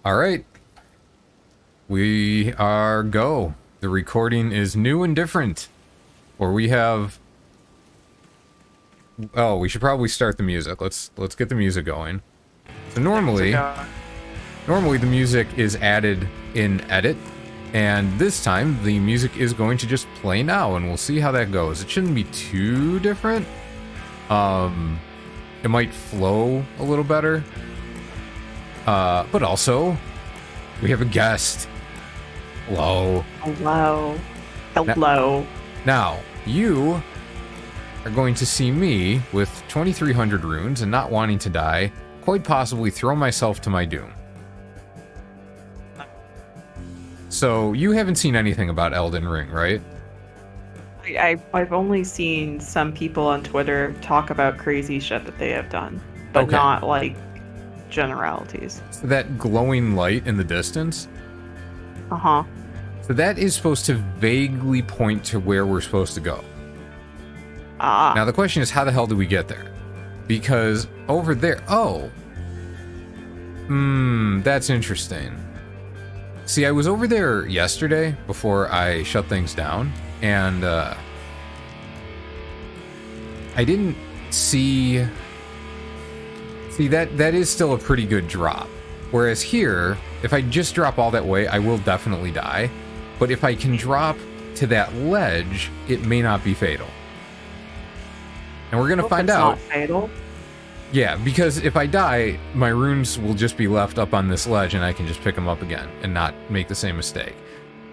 Alright. We are go. The recording is new and different. Or we have... Oh, we should probably start the music. Let's get the music going. So normally the music is added in edit, and this time the music is going to just play now, and we'll see how that goes. It shouldn't be too different. It might flow a little better. But also, we have a guest. Hello. Hello. Hello. Now, you are going to see me with 2,300 runes and not wanting to die, quite possibly throw myself to my doom. So, you haven't seen anything about Elden Ring, right? I've only seen some people on Twitter talk about crazy shit that they have done, but Okay. not like generalities. So that glowing light in the distance, Uh-huh. so that is supposed to vaguely point to where we're supposed to go. Ah. Now the question is, how the hell do we get there? Because over there... Oh. That's interesting. See, I was over there yesterday before I shut things down, and I didn't see... See, that is still a pretty good drop. Whereas here, if I just drop all that way, I will definitely die. But if I can drop to that ledge, it may not be fatal. And we're gonna find out. It's not fatal. Yeah, because if I die, my runes will just be left up on this ledge and I can just pick them up again and not make the same mistake.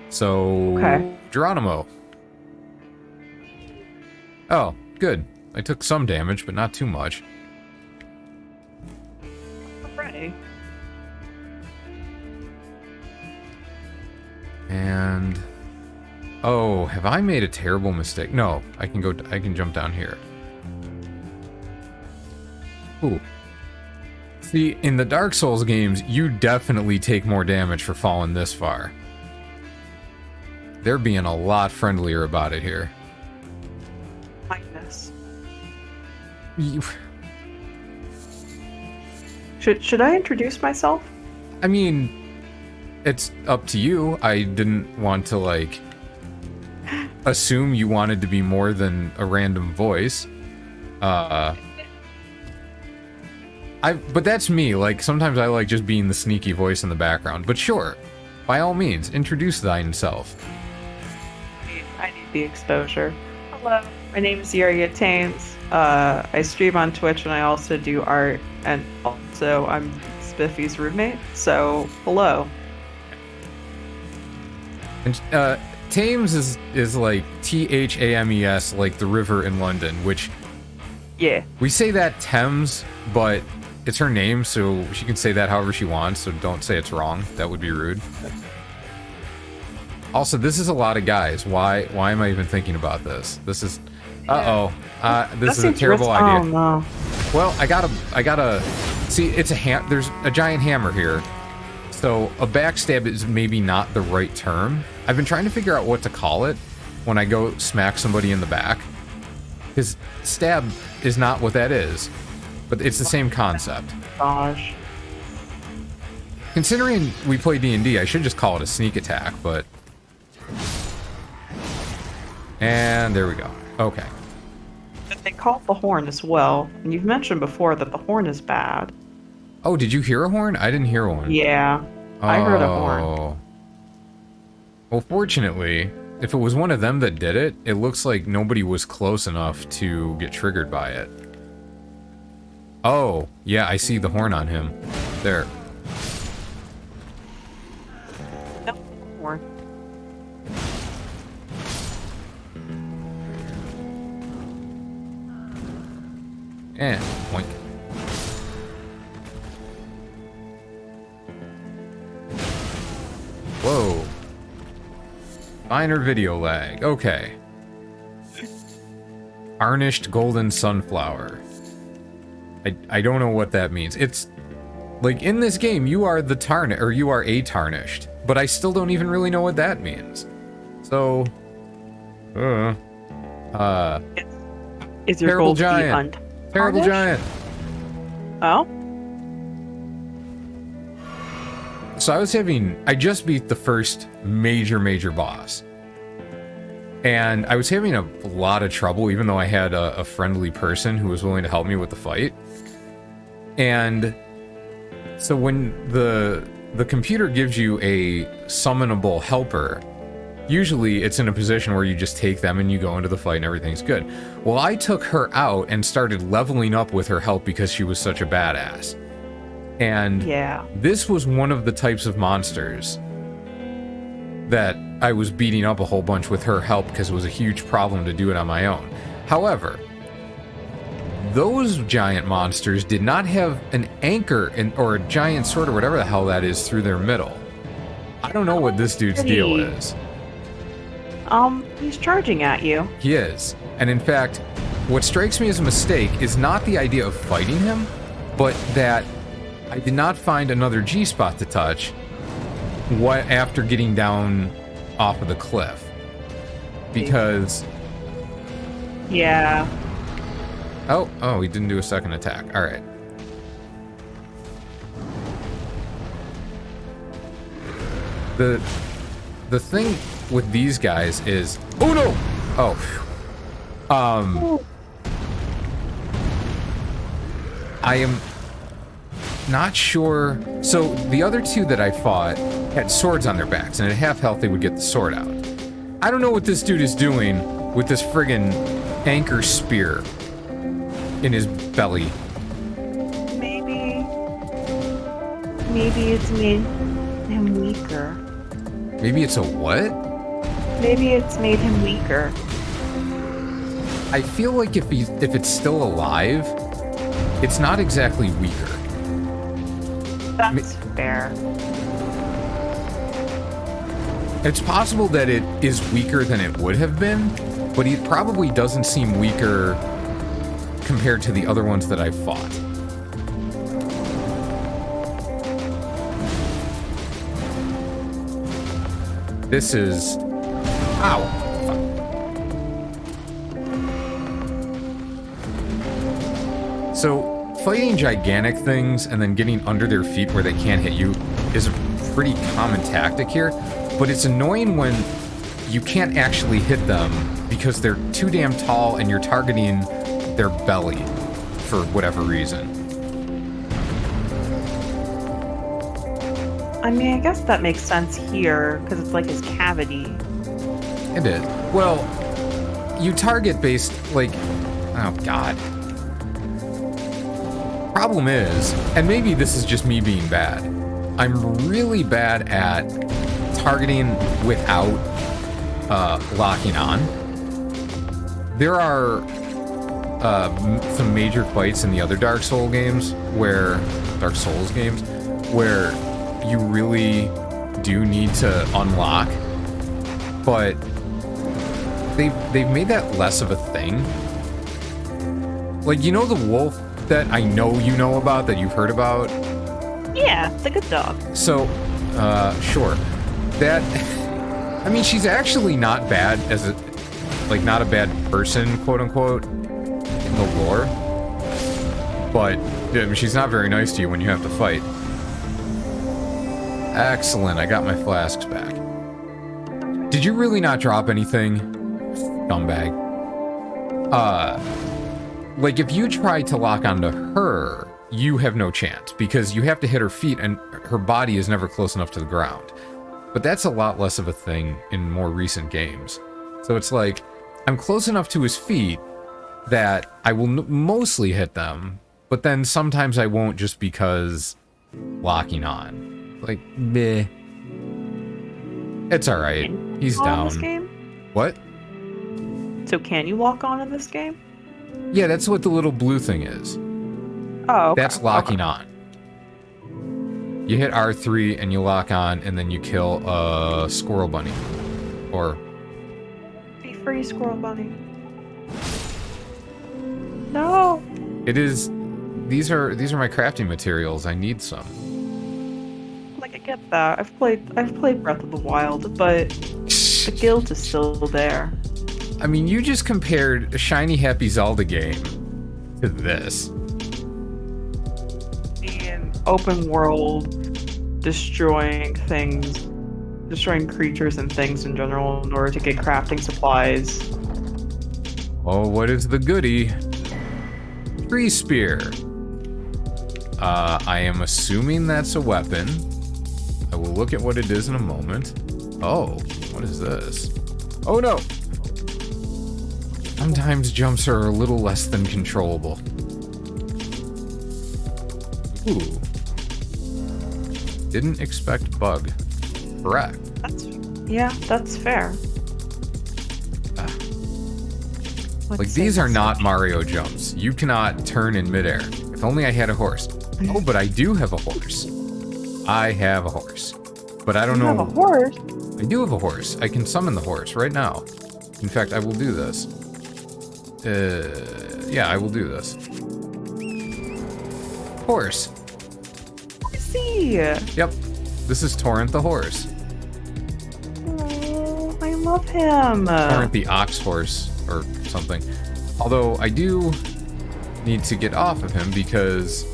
So, Okay. Geronimo. Oh, good. I took some damage, but not too much. Right. And... Oh, have I made a terrible mistake? No, I can jump down here. Ooh. See, in the Dark Souls games, you definitely take more damage for falling this far. They're being a lot friendlier about it here. Kindness. You- Should I introduce myself? I mean, it's up to you. I didn't want to, like, assume you wanted to be more than a random voice. But that's me. Like, sometimes I like just being the sneaky voice in the background. But sure, by all means, introduce thyself. I need the exposure. Hello. My name is Yuria Thames. I stream on Twitch and I also do art, and also I'm Spiffy's roommate. So, hello. And Thames is like Thames, like the river in London, which Yeah. we say that Thames, but it's her name, so she can say that however she wants, so don't say it's wrong. That would be rude. Also, this is a lot of guys. Why am I even thinking about this? This is... Uh-oh. This is a terrible idea. Oh, no. Well, I gotta... See, it's a there's a giant hammer here. So, a backstab is maybe not the right term. I've been trying to figure out what to call it when I go smack somebody in the back. Because stab is not what that is. But it's the same concept. Gosh. Considering we play D&D, I should just call it a sneak attack, but... And there we go. Okay. They call it the horn as well. And you've mentioned before that the horn is bad. Oh, did you hear a horn? I didn't hear one. Yeah. I heard a horn. Well, fortunately, if it was one of them that did it, it looks like nobody was close enough to get triggered by it. Oh, yeah, I see the horn on him. There. No, horn. And boink. Whoa. Minor video lag. Okay. Tarnished golden sunflower. I don't know what that means. It's like in this game you are the or you are a tarnished, but I still don't even really know what that means. So Is your Terrible gold giant. Terrible untarnished? giant. Oh? So I just beat the first major boss. And I was having a lot of trouble, even though I had a friendly person who was willing to help me with the fight. And so when the computer gives you a summonable helper, usually it's in a position where you just take them and you go into the fight and everything's good. Well, I took her out and started leveling up with her help because she was such a badass. And yeah, this was one of the types of monsters that I was beating up a whole bunch with her help because it was a huge problem to do it on my own. However, those giant monsters did not have an anchor or a giant sword or whatever the hell that is through their middle. I don't know what this dude's deal is. He's charging at you. He is. And in fact, what strikes me as a mistake is not the idea of fighting him, but that I did not find another G-spot to touch after getting down off of the cliff. Because... yeah. Oh, he didn't do a second attack. Alright. The thing with these guys is... Oh no! Oh. I am not sure. So the other two that I fought had swords on their backs, and at half health they would get the sword out. I don't know what this dude is doing with this friggin' anchor spear in his belly. Maybe it's made him weaker. Maybe it's a what? Maybe it's made him weaker. I feel like if it's still alive, it's not exactly weaker. That's fair. It's possible that it is weaker than it would have been, but he probably doesn't seem weaker compared to the other ones that I've fought. This is... Ow! So, fighting gigantic things and then getting under their feet where they can't hit you is a pretty common tactic here, but it's annoying when you can't actually hit them because they're too damn tall and you're targeting their belly for whatever reason. I mean, I guess that makes sense here, because it's like his cavity. It is. Well, you target based, like... Oh, God. Problem is, and maybe this is just me being bad, I'm really bad at targeting without locking on. There are some major fights in the other Dark Souls games where you really do need to unlock, but they've made that less of a thing. Like, you know the wolf that I know you know about, that you've heard about? Yeah, the good dog. So, sure. That, I mean, she's actually not bad as not a bad person, quote unquote, in the lore. But, I mean, she's not very nice to you when you have to fight. Excellent, I got my flasks back. Did you really not drop anything? Scumbag. Like, if you try to lock onto her, you have no chance, because you have to hit her feet, and her body is never close enough to the ground. But that's a lot less of a thing in more recent games. So it's like, I'm close enough to his feet that I will mostly hit them, but then sometimes I won't just because locking on. Like, meh. It's alright. He's down. This game? What? So can you lock on in this game? Yeah, that's what the little blue thing is. Oh, okay. That's locking on. You hit R3 and you lock on, and then you kill a squirrel bunny. Or... Be free, squirrel bunny. No! It is... These are my crafting materials. I need some. Like, I get that. I've played Breath of the Wild, but the guilt is still there. I mean, you just compared a shiny happy Zelda game to this. Being open world, destroying things, destroying creatures and things in general in order to get crafting supplies. Oh, what is the goodie? Tree spear. I am assuming that's a weapon. I will look at what it is in a moment. Oh, what is this? Oh no! Sometimes jumps are a little less than controllable. Ooh. Didn't expect bug. Correct. That's fair. Like, these are not Mario jumps. You cannot turn in midair. If only I had a horse. Oh, but I do have a horse. I have a horse. But I don't know. You have a horse? I do have a horse. I can summon the horse right now. In fact, I will do this. Yeah, I will do this. Horse. I see. Yep. This is Torrent the horse. Oh, I love him. Torrent the ox horse or something. Although I do need to get off of him because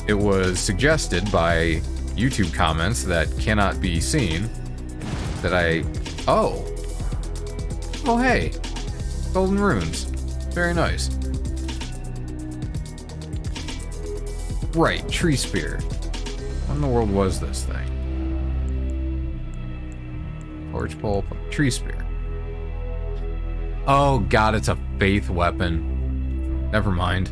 it was suggested by YouTube comments that cannot be seen that I... Oh! Oh, hey! Golden runes. Very nice. Right, tree spear. What in the world was this thing? Torch pole, tree spear. Oh god, it's a faith weapon. Never mind.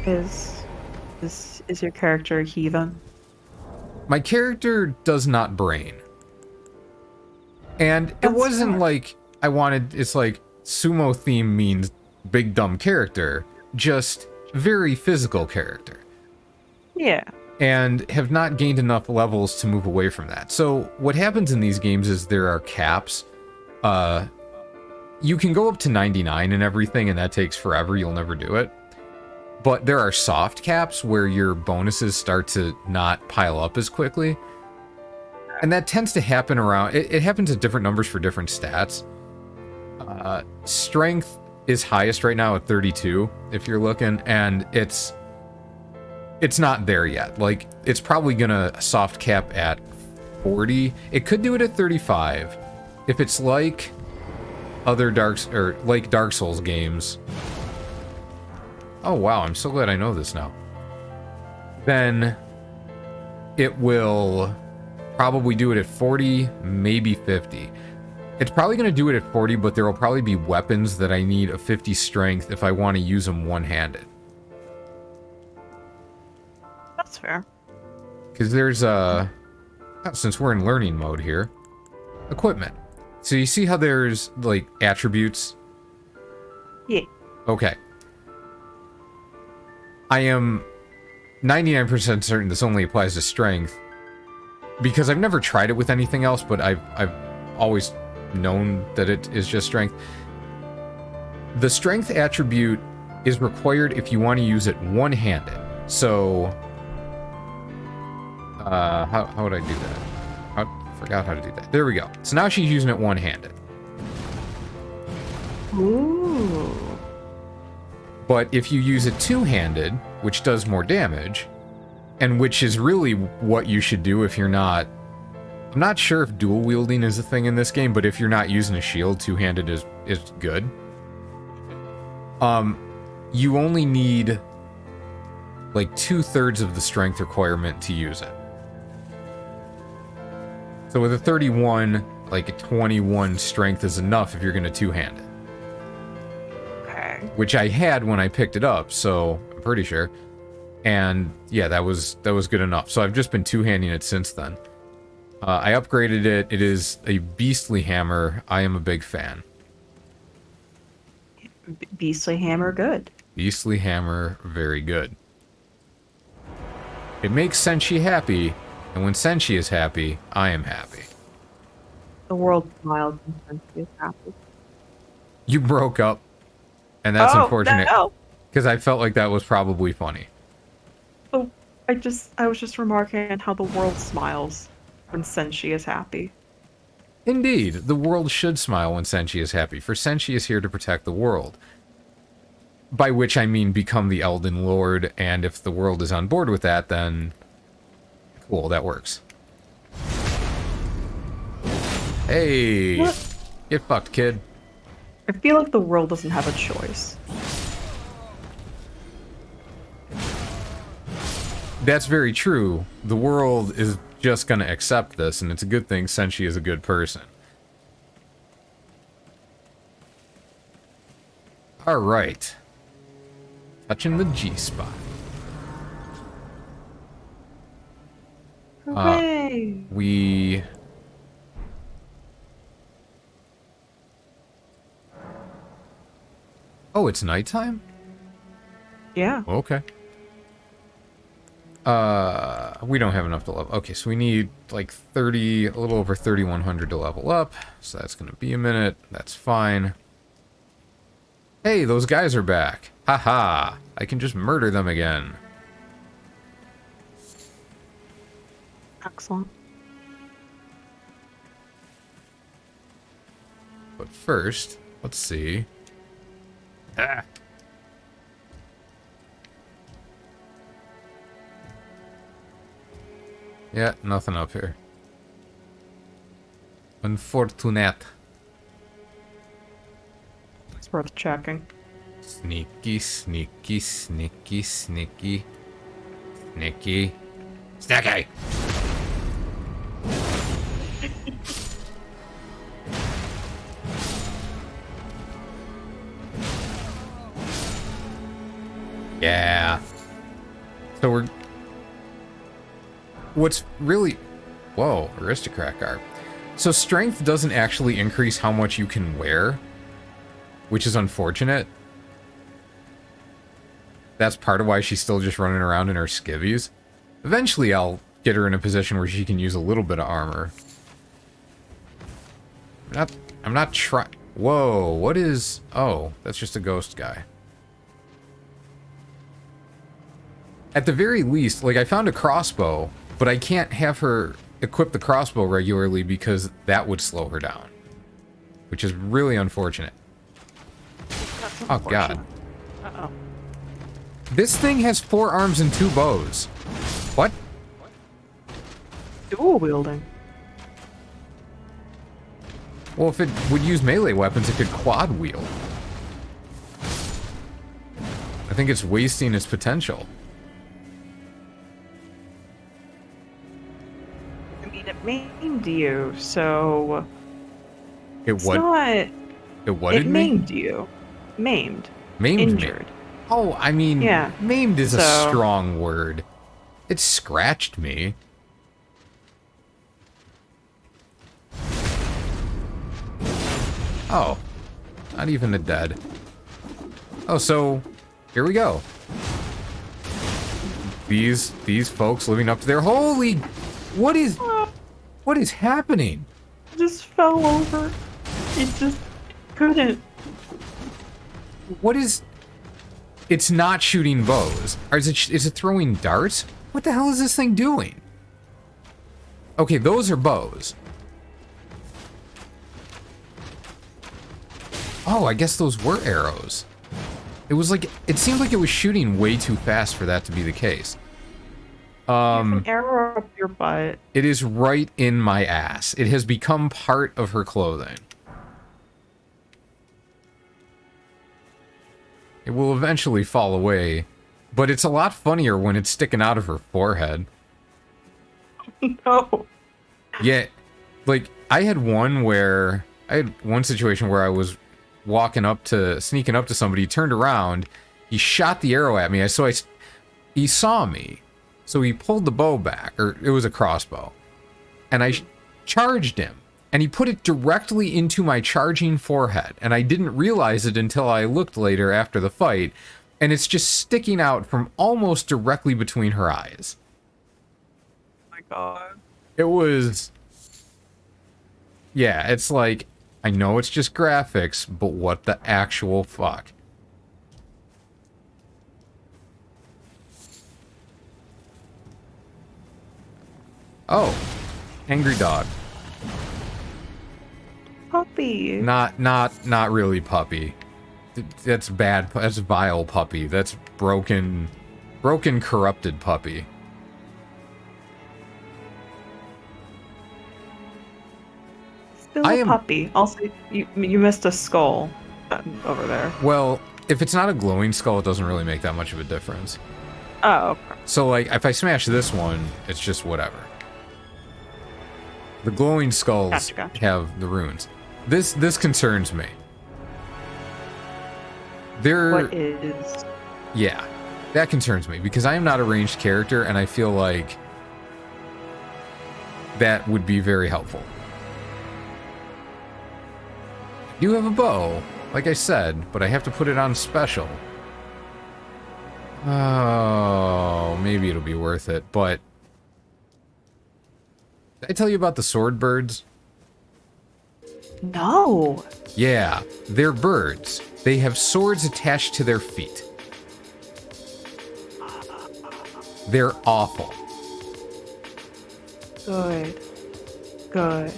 Is your character a heathen? My character does not brain. And it wasn't smart. like I wanted, it's like Sumo theme means big dumb character, just very physical character. Yeah. And have not gained enough levels to move away from that. So what happens in these games is there are caps. You can go up to 99 and everything, and that takes forever. You'll never do it. But there are soft caps where your bonuses start to not pile up as quickly. And that tends to happen around... It happens at different numbers for different stats. Strength is highest right now at 32, if you're looking, and it's not there yet. Like, it's probably gonna soft cap at 40. It could do it at 35. If it's like other Dark Souls games... Oh wow, I'm so glad I know this now. Then it will probably do it at 40, maybe 50. It's probably going to do it at 40, but there will probably be weapons that I need a 50 strength if I want to use them one-handed. That's fair. Because there's since we're in learning mode here, equipment. So you see how there's, like, attributes? Yeah. Okay. I am 99% certain this only applies to strength, because I've never tried it with anything else, but I've always known that it is just strength. The strength attribute is required if you want to use it one-handed. So, how would I do that? I forgot how to do that. There we go. So now she's using it one-handed. Ooh. But if you use it two-handed, which does more damage, and which is really what you should do if you're not... I'm not sure if dual wielding is a thing in this game, but if you're not using a shield, two-handed is good. You only need like 2/3 of the strength requirement to use it. So with a 31, like a 21 strength is enough if you're going to two-hand it. Okay. Which I had when I picked it up, so I'm pretty sure. And yeah, that was good enough. So I've just been two-handing it since then. I upgraded it. It is a beastly hammer. I am a big fan. Beastly hammer, good. Beastly hammer, very good. It makes Senshi happy, and when Senshi is happy, I am happy. The world smiles and Senshi is happy. You broke up, and that's unfortunate. No. Because I felt like that was probably funny. Oh, I was just remarking on how the world smiles when Senshi is happy. Indeed, the world should smile when Senshi is happy, for Senshi is here to protect the world. By which I mean become the Elden Lord, and if the world is on board with that, then cool, that works. Hey! What? Get fucked, kid. I feel like the world doesn't have a choice. That's very true. The world is just gonna accept this, and it's a good thing Senshi is a good person. Alright. Touching the G-spot. Hooray! We... Oh, it's nighttime? Yeah. Okay. We don't have enough to level. Okay, so we need like 30, a little over 3,100 to level up. So that's gonna be a minute. That's fine. Hey, those guys are back. Haha. I can just murder them again. Excellent. But first, let's see. Ah. Yeah, nothing up here. Unfortunate. It's worth checking. Sneaky, sneaky, sneaky, sneaky. Sneaky. Sneaky! Yeah. So we're... What's really... Whoa, aristocrat garb. So strength doesn't actually increase how much you can wear, which is unfortunate. That's part of why she's still just running around in her skivvies. Eventually I'll get her in a position where she can use a little bit of armor. I'm not trying... Whoa, what is... Oh, that's just a ghost guy. At the very least, like, I found a crossbow, but I can't have her equip the crossbow regularly because that would slow her down. Which is really unfortunate. That's Oh, God. Uh-oh. This thing has 4 arms and 2 bows. What? Dual wielding. Well, if it would use melee weapons, it could quad wield. I think it's wasting its potential. I mean, it maimed you, so... It It's what? not... It what? It maimed you. Maimed. Maimed Injured. me. Oh, I mean, Yeah. maimed is a So- strong word. It scratched me. Oh, not even a dead. Oh, so here we go. These folks living up to their holy. What is happening? It just fell over. It just couldn't. What is? It's not shooting bows. Or is it throwing darts? What the hell is this thing doing? Okay, those are bows. Oh, I guess those were arrows. It was like, it seemed like it was shooting way too fast for that to be the case. You have an arrow up your butt. It is right in my ass. It has become part of her clothing. It will eventually fall away, but it's a lot funnier when it's sticking out of her forehead. No. Yeah, like, I had one situation where I was sneaking up to somebody, he turned around, he shot the arrow at me, he saw me, so he pulled the bow back, or it was a crossbow, and I charged him, and he put it directly into my charging forehead, and I didn't realize it until I looked later after the fight, and it's just sticking out from almost directly between her eyes. Oh my god. It was... Yeah, it's like, I know it's just graphics, but what the actual fuck? Oh, angry dog. Puppy. Not really puppy. That's bad. That's vile puppy. That's broken, corrupted puppy. Still a puppy. Also, you missed a skull over there. Well, if it's not a glowing skull, it doesn't really make that much of a difference. Oh, okay. So, like, if I smash this one, it's just whatever. The glowing skulls Gotcha. have the runes. This concerns me. What is... Yeah, that concerns me, because I am not a ranged character, and I feel like that would be very helpful. I do have a bow, like I said, but I have to put it on special. Oh, maybe it'll be worth it, but... Did I tell you about the sword birds? No. Yeah, they're birds. They have swords attached to their feet. They're awful. Good. Good.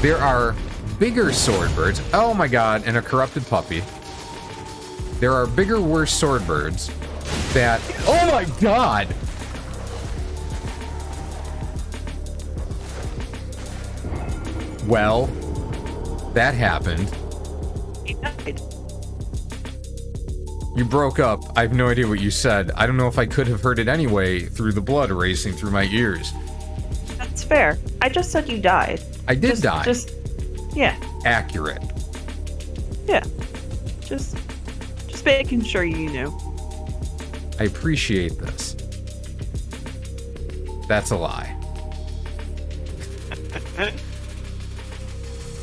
There are bigger sword birds. Oh my god, and a corrupted puppy. There are bigger, worse sword birds that... Oh my god! Well, that happened. He died. You broke up. I have no idea what you said. I don't know if I could have heard it anyway through the blood racing through my ears. That's fair. I just said you died. I did die. Yeah. Accurate. Yeah. Just making sure you knew. I appreciate this. That's a lie.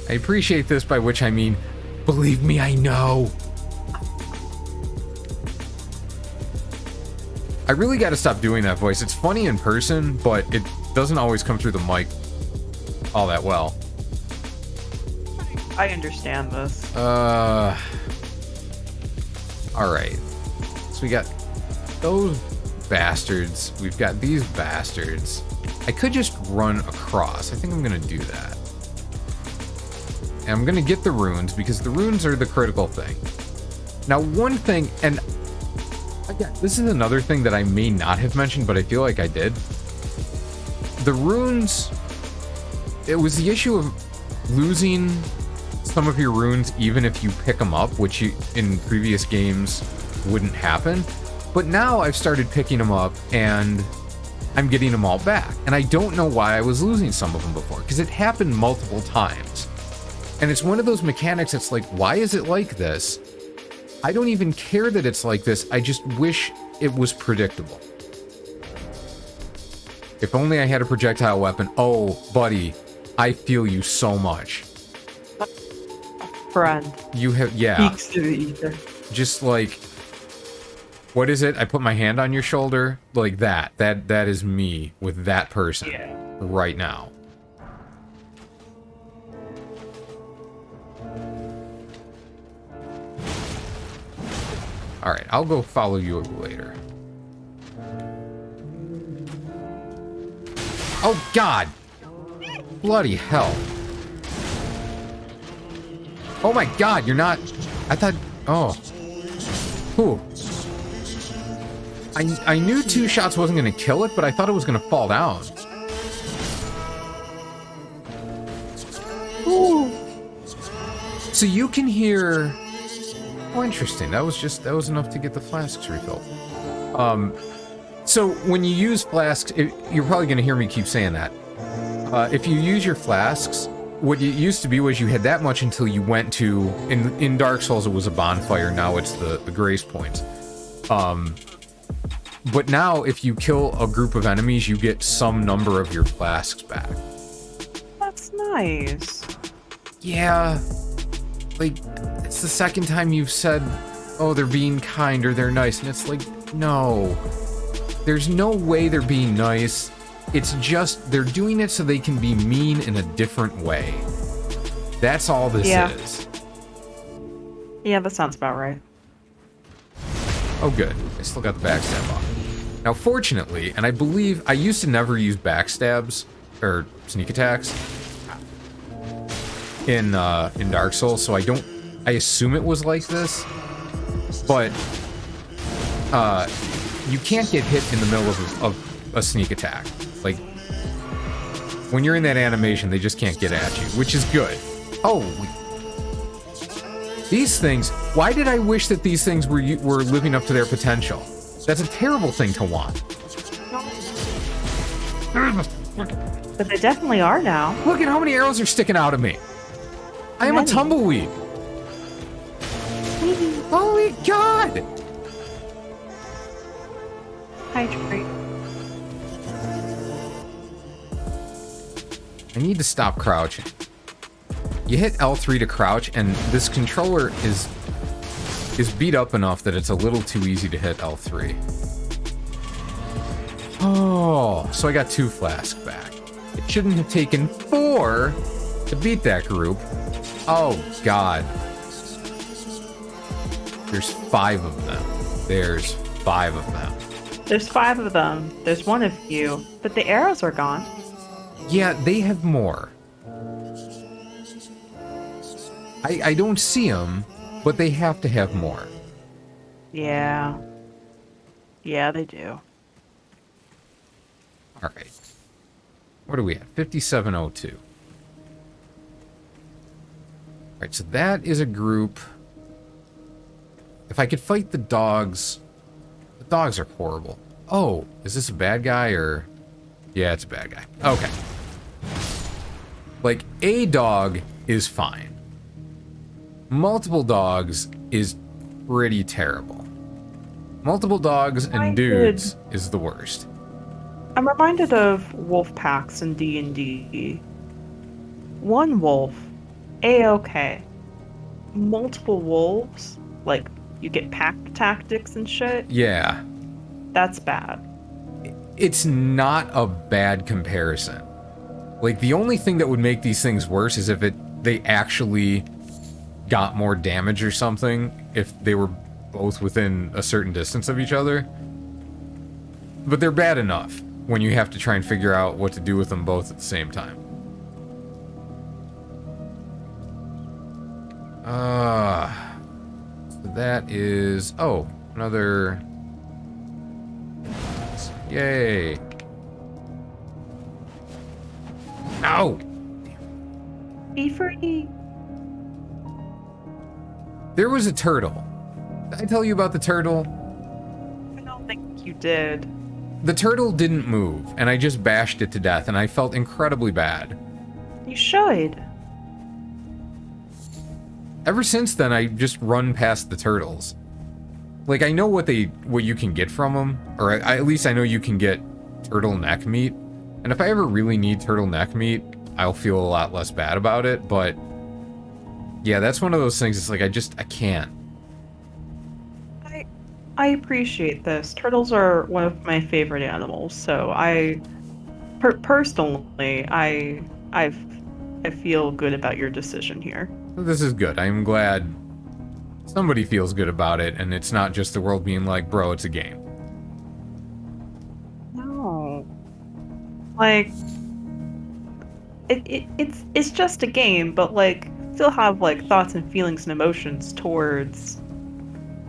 I appreciate this, by which I mean, believe me, I know. I really got to stop doing that voice. It's funny in person, but it doesn't always come through the mic all that well. I understand this. Alright. So we got those bastards. We've got these bastards. I could just run across. I think I'm going to do that. And I'm going to get the runes, because the runes are the critical thing. Now, one thing, and again, this is another thing that I may not have mentioned, but I feel like I did. The runes, it was the issue of losing some of your runes even if you pick them up, which in previous games wouldn't happen. But now I've started picking them up and I'm getting them all back. And I don't know why I was losing some of them before, because it happened multiple times. And it's one of those mechanics that's like, why is it like this? I don't even care that it's like this. I just wish it was predictable. If only I had a projectile weapon. Oh, buddy, I feel you so much. Friend. You have, yeah. Speaks to the ether. Just like, what is it? I put my hand on your shoulder, like that. That is me with that person right now. All right, I'll go follow you later. Oh God! Bloody hell! Oh my God! You're not. I thought. Oh. Whew. I knew 2 shots wasn't going to kill it, but I thought it was going to fall down. Ooh. So you can hear... Oh, interesting. That was enough to get the flasks refilled. So when you use flasks, you're probably going to hear me keep saying that. If you use your flasks, what it used to be was you had that much until you went to... In Dark Souls, it was a bonfire. Now it's the grace points. But now, if you kill a group of enemies, you get some number of your flasks back. That's nice. Yeah. Like, it's the second time you've said, oh, they're being kind or they're nice. And it's like, no. There's no way they're being nice. It's just, they're doing it so they can be mean in a different way. That's all this is. Yeah, that sounds about right. Oh, good. I still got the backstab off. Now, fortunately, and I believe I used to never use backstabs or sneak attacks in Dark Souls, so I don't I assume it was like this, but you can't get hit in the middle of a sneak attack. Like, when you're in that animation, they just can't get at you, which is good. Oh, these things, why did I wish that these things were living up to their potential? That's a terrible thing to want. But they definitely are now. Look at how many arrows are sticking out of me. I am a tumbleweed. Holy God! Hydrate. I need to stop crouching. You hit L3 to crouch, and this controller is beat up enough that it's a little too easy to hit L3. Oh, so I got 2 flasks back. It shouldn't have taken 4 to beat that group. Oh, God. There's 5 of them. There's 5 of them. There's 5 of them. There's 1 of you, but the arrows are gone. Yeah, they have more. I don't see them, but they have to have more. Yeah. Yeah, they do. All right. What are we at? 5702. All right, so that is a group. If I could fight the dogs are horrible. Oh, is this a bad guy or... Yeah, it's a bad guy. Okay. Like, a dog is fine. Multiple dogs is pretty terrible. Multiple dogs and dudes is the worst. I'm reminded of wolf packs in D&D. One wolf, A-okay. Multiple wolves, like, you get pack tactics and shit. Yeah. That's bad. It's not a bad comparison. Like, the only thing that would make these things worse is if they actually got more damage or something, if they were both within a certain distance of each other. But they're bad enough when you have to try and figure out what to do with them both at the same time. So that is... Oh, another... Yay. Ow! Be free. There was a turtle. Did I tell you about the turtle? I don't think you did. The turtle didn't move, and I just bashed it to death, and I felt incredibly bad. You should. Ever since then, I just run past the turtles. Like, I know what you can get from them, or at least I know you can get turtle neck meat. And if I ever really need turtle neck meat, I'll feel a lot less bad about it, but... Yeah, that's one of those things, it's like, I can't. I appreciate this. Turtles are one of my favorite animals, so personally, I feel good about your decision here. This is good. I'm glad somebody feels good about it, and it's not just the world being like, bro, it's a game. No. Like, it's just a game, but, like, still have, like, thoughts and feelings and emotions towards,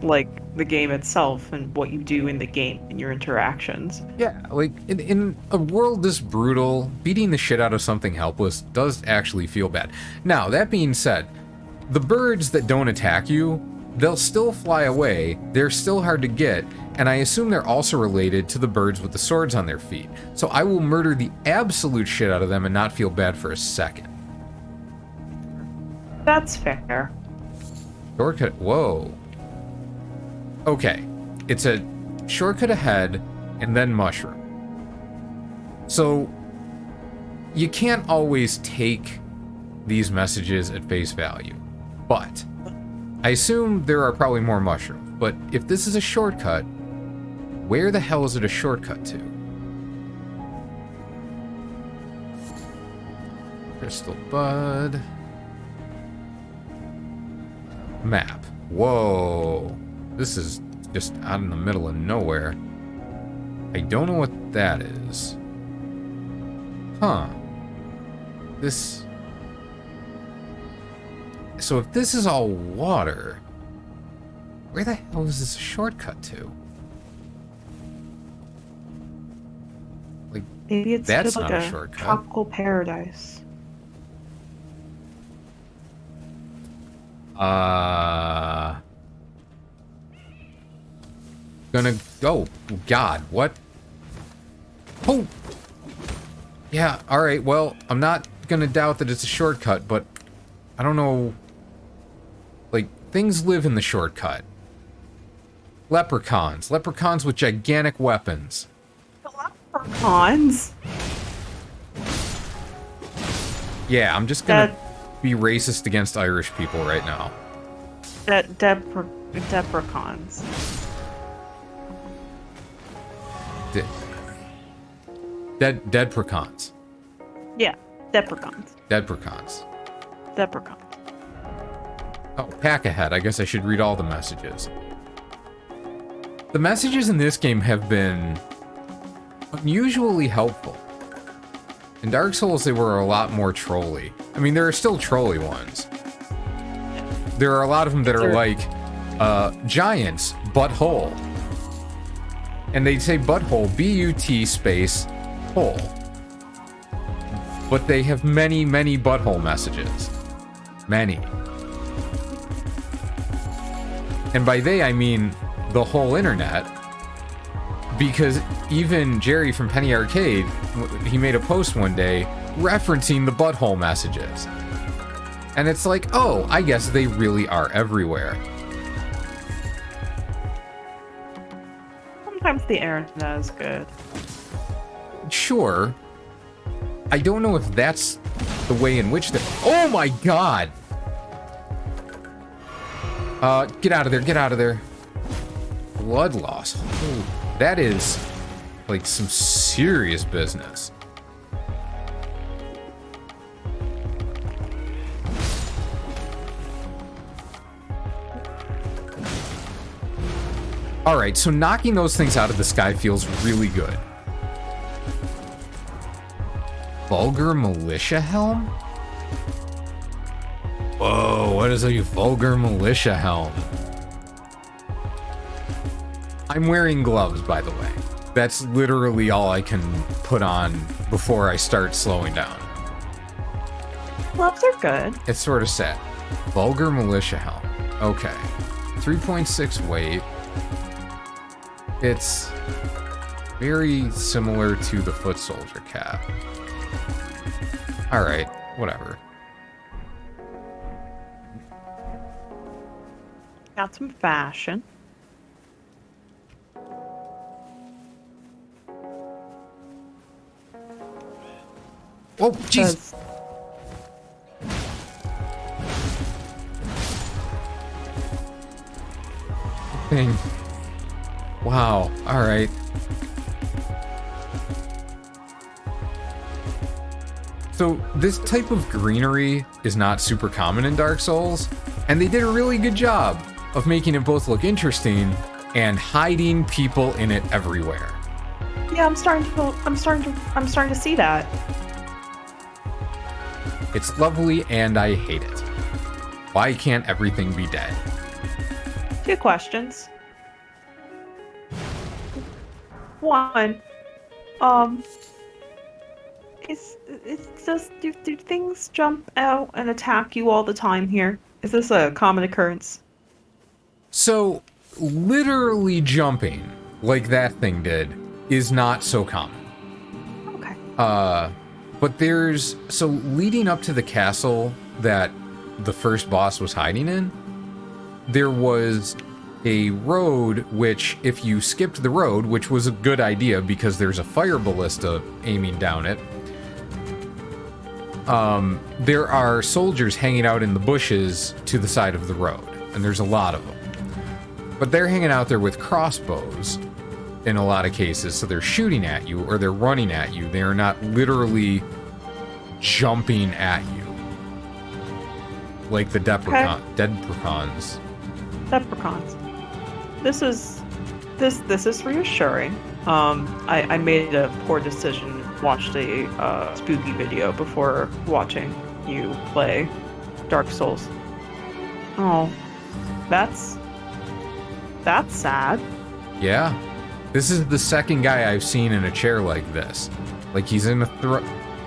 like, the game itself and what you do in the game and your interactions. Yeah, like, in a world this brutal, beating the shit out of something helpless does actually feel bad. Now, that being said, the birds that don't attack you, they'll still fly away, they're still hard to get, and I assume they're also related to the birds with the swords on their feet. So I will murder the absolute shit out of them and not feel bad for a second. That's fair. Shortcut, whoa. Okay, it's a shortcut ahead and then mushroom. So you can't always take these messages at face value, but I assume there are probably more mushrooms. But if this is a shortcut, where the hell is it a shortcut to? Crystal Bud. Map. Whoa. This is just out in the middle of nowhere. I don't know what that is. Huh. This... So if this is all water, where the hell is this a shortcut to? Like, Maybe it's that's just like not a a shortcut. tropical paradise. Gonna... Oh, God, what? Oh! Yeah, alright, well, I'm not gonna doubt that it's a shortcut, but I don't know... Like, things live in the shortcut. Leprechauns. Leprechauns with gigantic weapons. Leprechauns? Yeah, I'm just gonna be racist against Irish people right now. Depricons. Deadprecons. Yeah, Depricons. Deadprecons. Depricons. Oh, pack ahead. I guess I should read all the messages. The messages in this game have been unusually helpful. In Dark Souls, they were a lot more trolly. I mean, there are still trolly ones. There are a lot of them that are like, giants, butthole. And they say butthole, B-U-T space, hole. But they have many, many butthole messages. Many. And by they, I mean the whole internet. Because even Jerry from Penny Arcade, he made a post one day referencing the butthole messages. And it's like, oh, I guess they really are everywhere. Sometimes the internet is good. Sure. I don't know if that's the way in which they... Oh my god! Get out of there, get out of there. Blood loss. Oh, that is, like, some serious business. Alright, so knocking those things out of the sky feels really good. Vulgar militia helm? Whoa, what is a vulgar militia helm? I'm wearing gloves, by the way. That's literally all I can put on before I start slowing down. Gloves are good. It's sort of sad. Vulgar militia helm. Okay. 3.6 weight. It's very similar to the foot soldier cap. Alright, whatever. Got some fashion. Oh, jeez. Thing. Wow, alright. So, this type of greenery is not super common in Dark Souls, and they did a really good job of making it both look interesting and hiding people in it everywhere. Yeah, I'm starting to see that. It's lovely and I hate it. Why can't everything be dead? 2 questions. 1, do things jump out and attack you all the time here? Is this a common occurrence? So, literally jumping, like that thing did, is not so common. Okay. But there's... So, leading up to the castle that the first boss was hiding in, there was a road which, if you skipped the road, which was a good idea because there's a fire ballista aiming down it, there are soldiers hanging out in the bushes to the side of the road, and there's a lot of them. But they're hanging out there with crossbows in a lot of cases, so they're shooting at you or they're running at you. They are not literally jumping at you like the Deadprecons. Leprechauns. This is reassuring. I made a poor decision. Watched a spooky video before watching you play Dark Souls. Oh, that's sad. Yeah. This is the second guy I've seen in a chair like this. Like he's in a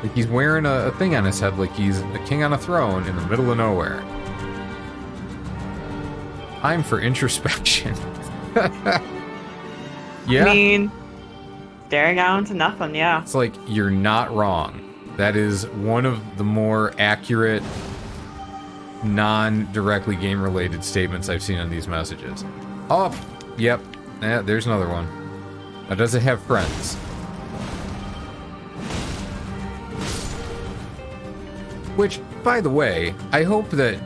like he's wearing a thing on his head like he's a king on a throne in the middle of nowhere. Time for introspection. Yeah. I mean, staring out into nothing, yeah. It's like, you're not wrong. That is one of the more accurate, non-directly game-related statements I've seen on these messages. Oh, yep. Yeah, there's another one. Now, does it have friends? Which, by the way, I hope that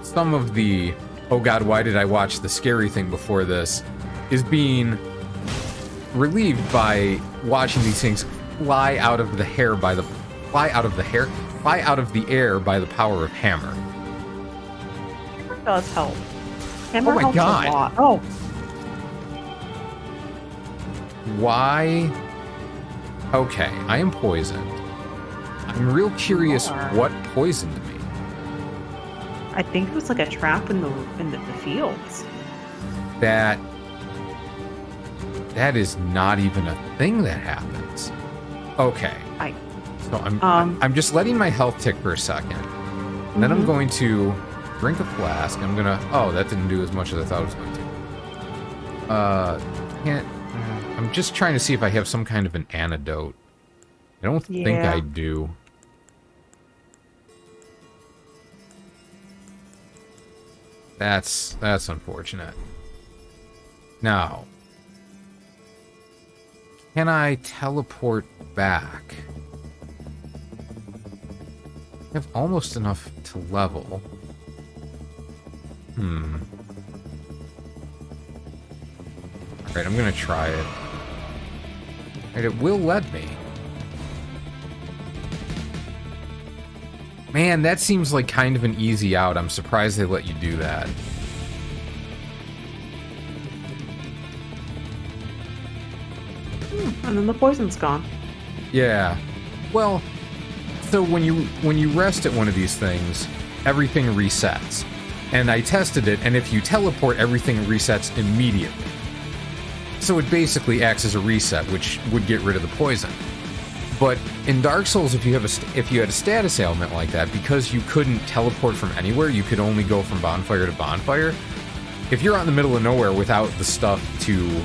some of the, oh god, why did I watch the scary thing before this, is being relieved by watching these things fly out of the air by the power of hammer. Hammer does help. Hammer Oh my helps God. a lot. Oh, Why? Okay, I am poisoned. I'm real curious You are. what poisoned me. I think it was like a trap in the fields. That is not even a thing that happens. Okay. So I'm just letting my health tick for a second. And then I'm going to drink a flask. I'm gonna, oh, that didn't do as much as I thought it was going to. I'm just trying to see if I have some kind of an antidote. I don't think I do. That's unfortunate. Now, can I teleport back? I have almost enough to level. Alright, I'm gonna try it. Alright, it will let me. Man, that seems like kind of an easy out. I'm surprised they let you do that. And then the poison's gone. Yeah. Well, so when you rest at one of these things, everything resets. And I tested it, and if you teleport, everything resets immediately. So it basically acts as a reset, which would get rid of the poison. But in Dark Souls, if you had a status ailment like that, because you couldn't teleport from anywhere, you could only go from bonfire to bonfire. If you're out in the middle of nowhere without the stuff to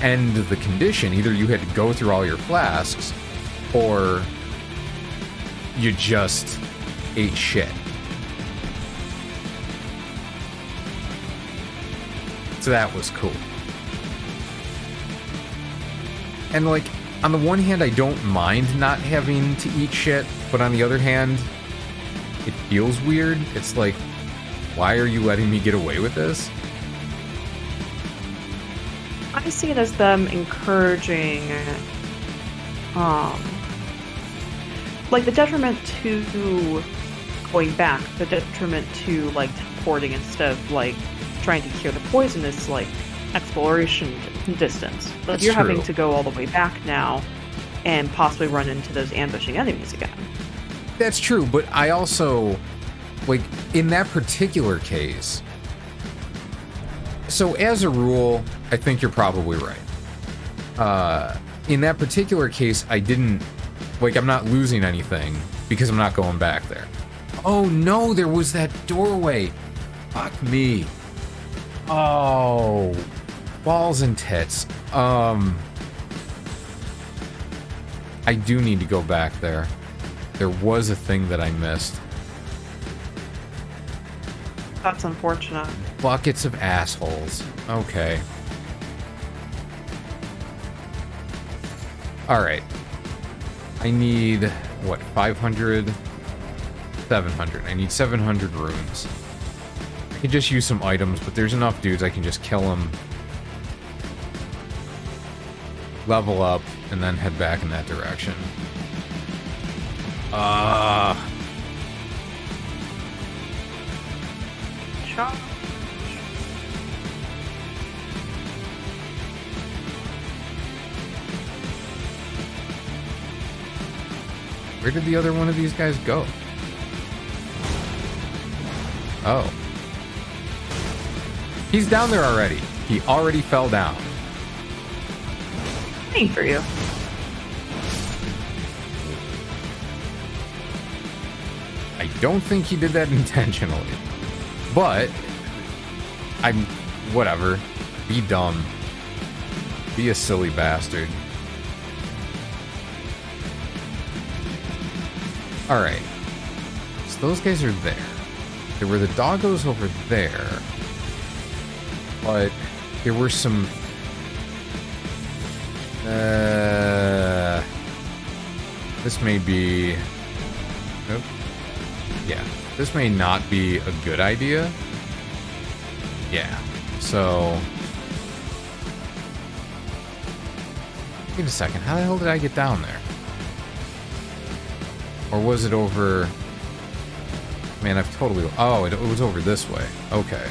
end the condition, either you had to go through all your flasks, or you just ate shit. So that was cool. And like, on the one hand, I don't mind not having to eat shit, but on the other hand, it feels weird. It's like, why are you letting me get away with this? I see it as them encouraging, like the detriment to going back, the detriment to like teleporting instead of like trying to cure the poison is like exploration distance. But That's you're true. having to go all the way back now and possibly run into those ambushing enemies again. That's true, but I also, like, in that particular case, so as a rule, I think you're probably right. In that particular case, I didn't, like, I'm not losing anything because I'm not going back there. Oh no, there was that doorway. Fuck me. Oh, balls and tits. I do need to go back there. There was a thing that I missed. That's unfortunate. Buckets of assholes. Okay. Alright. I need, what, 500? 700. I need 700 runes. I can just use some items, but there's enough dudes I can just kill them, level up, and then head back in that direction. Charge. Where did the other one of these guys go? Oh. He's down there already. He already fell down. Waiting for you. I don't think he did that intentionally. But I'm whatever. Be dumb. Be a silly bastard. Alright. So those guys are there. There were the doggos over there. But there were some... this may be... Nope. Yeah. This may not be a good idea. Yeah. So... Wait a second. How the hell did I get down there? Or was it over... Man, I've totally... Oh, it was over this way. Okay.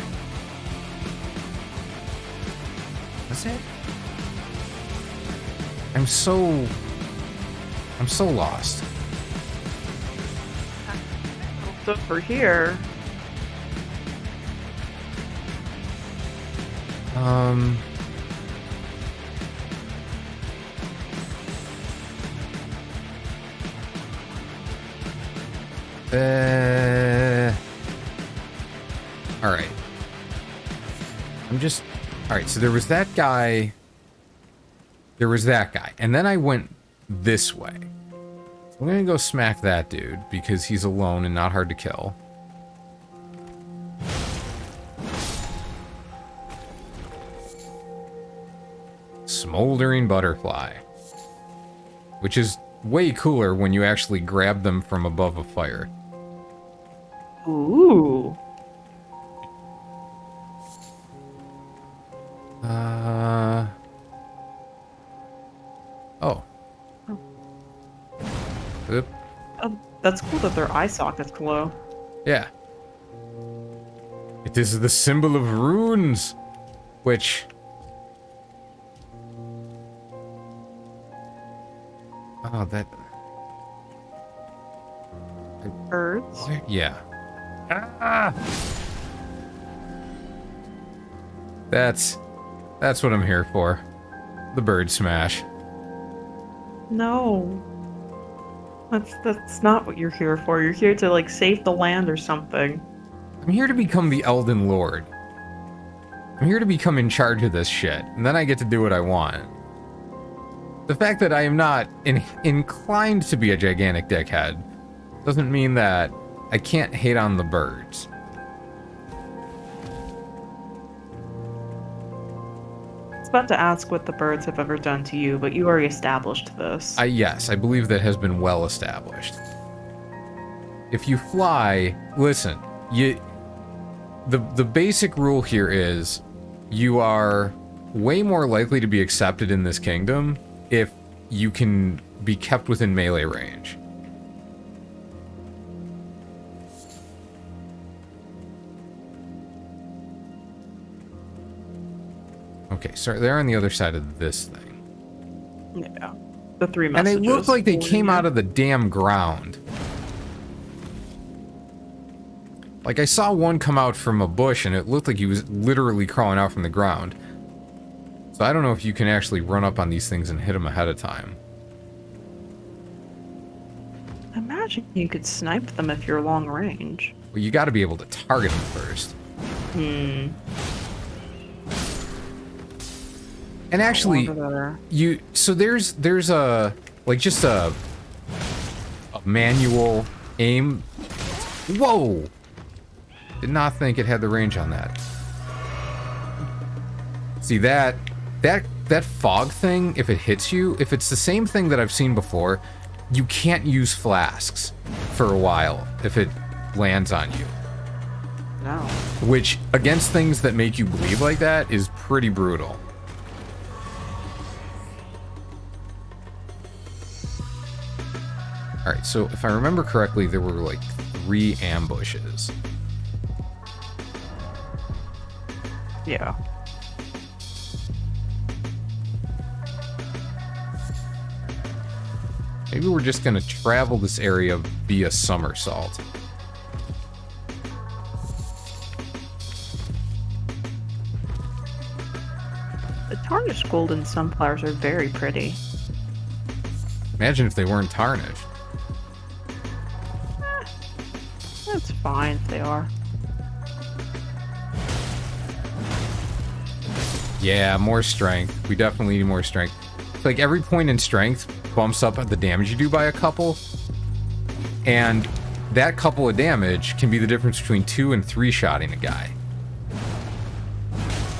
That's it? I'm so lost. It's over here. Alright. Alright, so there was that guy. There was that guy. And then I went this way. So I'm gonna go smack that dude because he's alone and not hard to kill. Smoldering butterfly. Which is way cooler when you actually grab them from above a fire. Ooh. Oh. Oop. Oh, that's cool that their eye sockets glow. Yeah. It is the symbol of runes, which... Oh, that... Birds? Yeah. Ah! That's what I'm here for. The bird smash. No. That's not what you're here for. You're here to, like, save the land or something. I'm here to become the Elden Lord. I'm here to become in charge of this shit, and then I get to do what I want. The fact that I am not inclined to be a gigantic dickhead doesn't mean that I can't hate on the birds. I was about to ask what the birds have ever done to you, but you already established this. Yes, I believe that has been well established. If you fly, listen, the basic rule here is you are way more likely to be accepted in this kingdom if you can be kept within melee range. Okay, so they're on the other side of this thing. Yeah. The three And messages. they look like they came out of the damn ground. Like, I saw one come out from a bush, and it looked like he was literally crawling out from the ground. So I don't know if you can actually run up on these things and hit them ahead of time. I imagine you could snipe them if you're long range. Well, you gotta be able to target them first. And actually, so there's a, like, just a manual aim. Whoa! Did not think it had the range on that. See, that fog thing, if it hits you, if it's the same thing that I've seen before, you can't use flasks for a while if it lands on you. No. Which, against things that make you bleed like that, is pretty brutal. Alright, so if I remember correctly, there were like 3 ambushes. Yeah. Maybe we're just gonna travel this area via somersault. The tarnished golden sunflowers are very pretty. Imagine if they weren't tarnished. That's fine if they are. Yeah, more strength. We definitely need more strength. Like, every point in strength bumps up the damage you do by a couple. And that couple of damage can be the difference between 2 and 3 shotting a guy.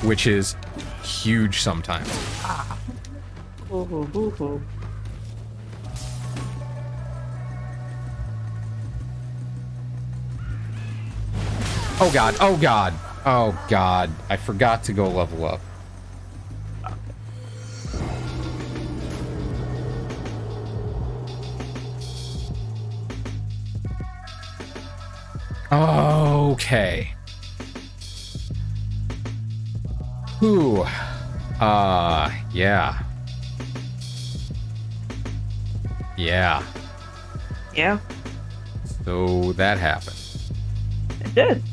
Which is huge sometimes. Ah. Ooh, ooh, ooh. Oh god, oh god, oh god. I forgot to go level up. Okay. Whew. Yeah. Yeah. Yeah, So that happened. it did.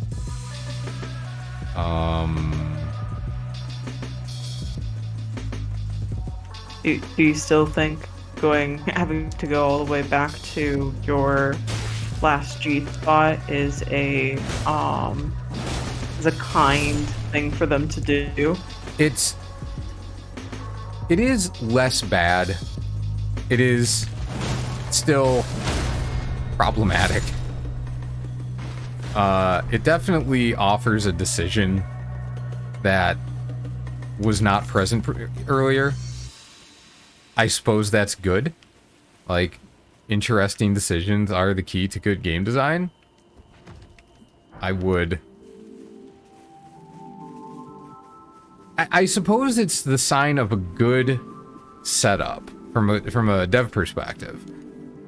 Do you still think having to go all the way back to your last G spot is a kind thing for them to do? It is less bad. It is still problematic. It definitely offers a decision that was not present earlier. I suppose that's good. Like, interesting decisions are the key to good game design. I suppose it's the sign of a good setup from a dev perspective.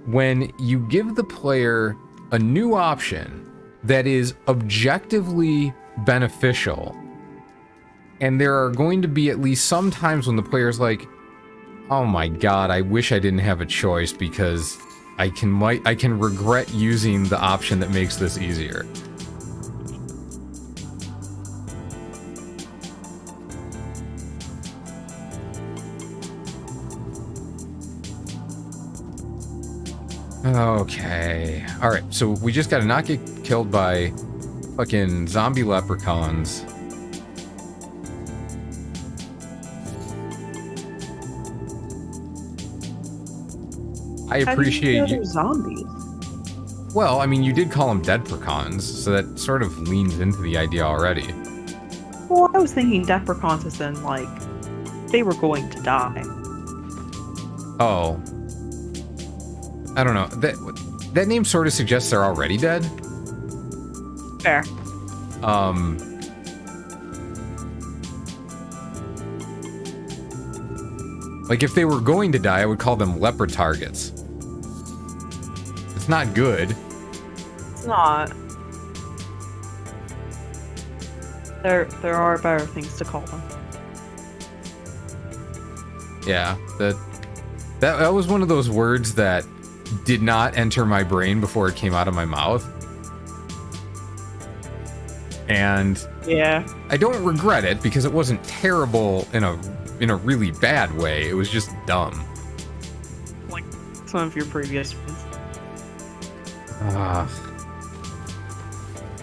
When you give the player a new option that is objectively beneficial, and there are going to be at least some times when the player's like, oh my god, I wish I didn't have a choice because I can regret using the option that makes this easier. Okay. Alright, so we just gotta not get killed by fucking zombie leprechauns. I appreciate you. Zombies. Well, I mean, you did call them deadprechauns, so that sort of leans into the idea already. Well, I was thinking deprechauns as in, like, they were going to die. Oh. I don't know. That name sort of suggests they're already dead. Fair. Like, if they were going to die, I would call them leper targets. It's not good. It's not. There are better things to call them. Yeah, that was one of those words that did not enter my brain before it came out of my mouth. And yeah, I don't regret it because it wasn't terrible in a really bad way. It was just dumb. Like some of your previous ones.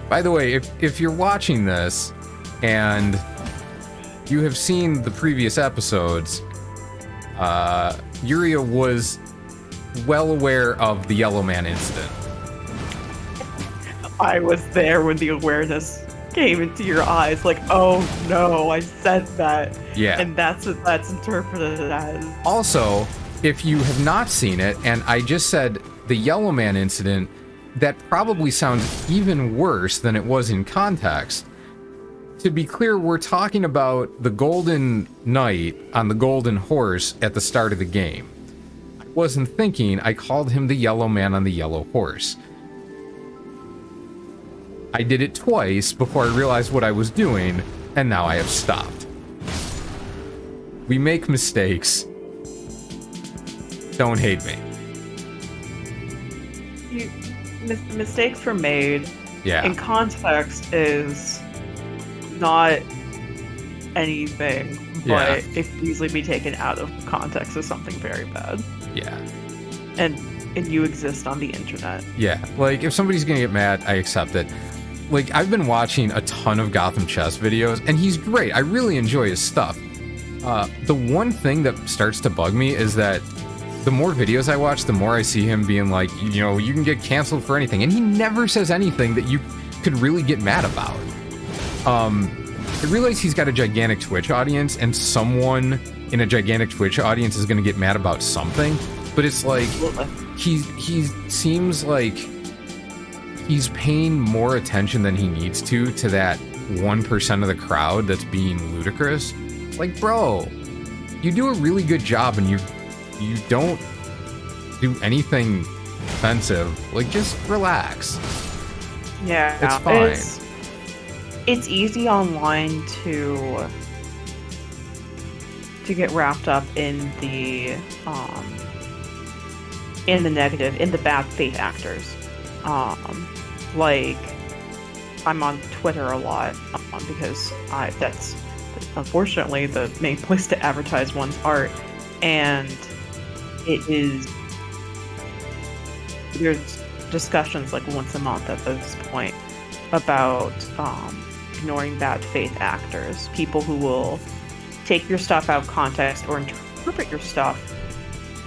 By the way, if you're watching this and you have seen the previous episodes, Yuria was well aware of the Yellow Man incident. I was there when the awareness came into your eyes, like, oh no, I said that. Yeah. And that's what that's interpreted as. Also, if you have not seen it, and I just said the Yellow Man incident, that probably sounds even worse than it was in context. To be clear, we're talking about the Golden Knight on the Golden Horse at the start of the game. I wasn't thinking, I called him the Yellow Man on the Yellow Horse. I did it twice before I realized what I was doing, and now I have stopped. We make mistakes. Don't hate me. Mistakes were made. Yeah. And context is not anything Yeah. but it could easily be taken out of context as something very bad. Yeah. And you exist on the internet. Yeah. Like, if somebody's gonna get mad, I accept it. Like, I've been watching a ton of Gotham Chess videos, and he's great. I really enjoy his stuff. The one thing that starts to bug me is that the more videos I watch, the more I see him being like, you know, you can get canceled for anything. And he never says anything that you could really get mad about. I realize he's got a gigantic Twitch audience, and someone in a gigantic Twitch audience is going to get mad about something. But it's like, he seems like he's paying more attention than he needs to that 1% of the crowd that's being ludicrous. Like, bro, you do a really good job, and you don't do anything offensive. Like, just relax. Yeah, it's fine. It's easy online to get wrapped up in the negative, in the bad faith actors. Like, I'm on Twitter a lot because that's unfortunately the main place to advertise one's art, and there's discussions like once a month at this point about ignoring bad faith actors, people who will take your stuff out of context or interpret your stuff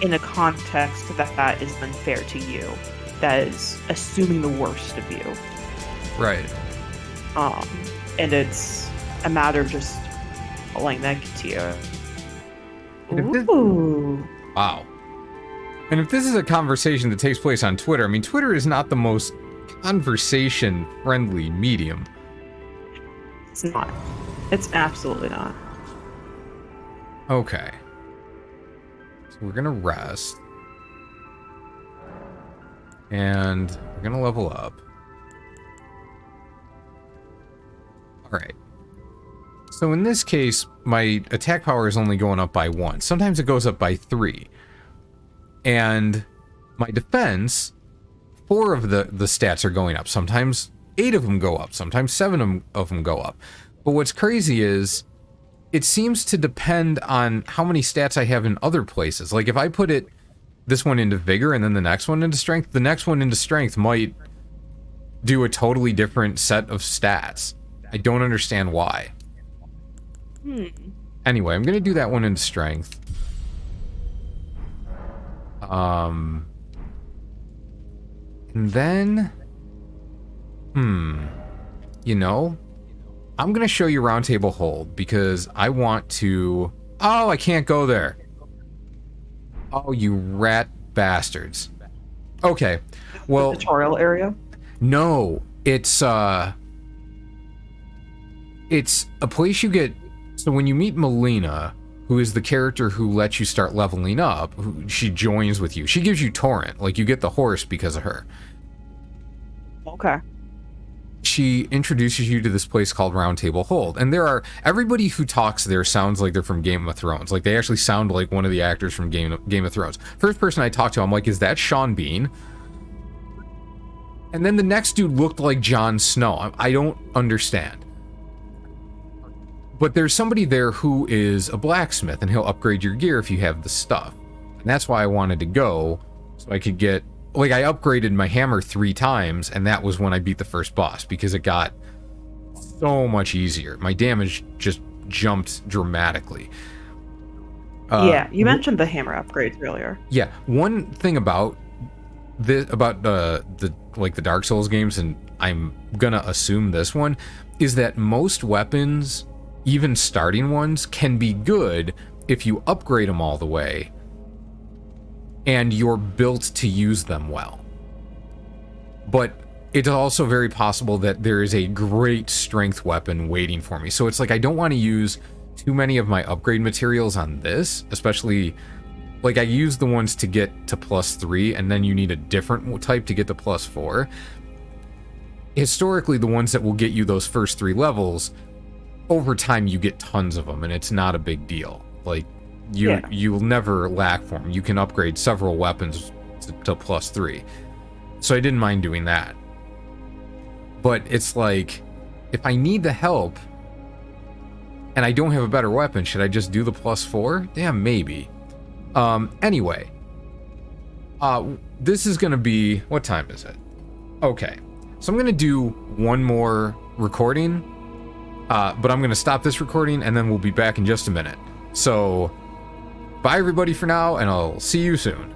in a context that is unfair to you, that is assuming the worst of you. Right. And it's a matter of just letting that get to you. Ooh. Wow. And if this is a conversation that takes place on Twitter, I mean, Twitter is not the most conversation-friendly medium. It's not. It's absolutely not. Okay. So we're gonna rest. And we're gonna level up. Alright. So in this case, my attack power is only going up by 1. Sometimes it goes up by 3. And my defense, 4 of the stats are going up. Sometimes 8 of them go up. Sometimes 7 of them go up. But what's crazy is, it seems to depend on how many stats I have in other places. Like, if I put this one into vigor and then the next one into strength, the next one into strength might do a totally different set of stats. I don't understand why. Anyway, I'm going to do that one into strength. And then, you know, I'm going to show you Roundtable Hold because I want to... Oh, I can't go there. Oh, you rat bastards. Okay, well... The tutorial area? No, it's a place you get... So when you meet Melina, who is the character who lets you start leveling up, she joins with you. She gives you Torrent, like you get the horse because of her. Okay. She introduces you to this place called Roundtable Hold, and everybody who talks there sounds like they're from Game of Thrones. Like, they actually sound like one of the actors from Game of Thrones. First person I talked to, I'm like, is that Sean Bean? And then the next dude looked like Jon Snow. I don't understand. But there's somebody there who is a blacksmith, and he'll upgrade your gear if you have the stuff. And that's why I wanted to go, so I could get... Like, I upgraded my hammer 3 times, and that was when I beat the first boss, because it got so much easier. My damage just jumped dramatically. Yeah, you mentioned the hammer upgrades earlier. Yeah, one thing about the Dark Souls games, and I'm gonna assume this one, is that most weapons, even starting ones, can be good if you upgrade them all the way and you're built to use them well. But it's also very possible that there is a great strength weapon waiting for me. So it's like, I don't want to use too many of my upgrade materials on this, especially, like, I use the ones to get to +3, and then you need a different type to get to +4. Historically, the ones that will get you those first 3 levels, over time you get tons of them, and it's not a big deal. Like, you'll never lack for them. You can upgrade several weapons to +3. So I didn't mind doing that. But it's like, if I need the help, and I don't have a better weapon, should I just do the +4? Damn, maybe. Anyway. This is gonna be... What time is it? Okay. So I'm gonna do one more recording, but I'm gonna stop this recording, and then we'll be back in just a minute. So, bye everybody for now, and I'll see you soon.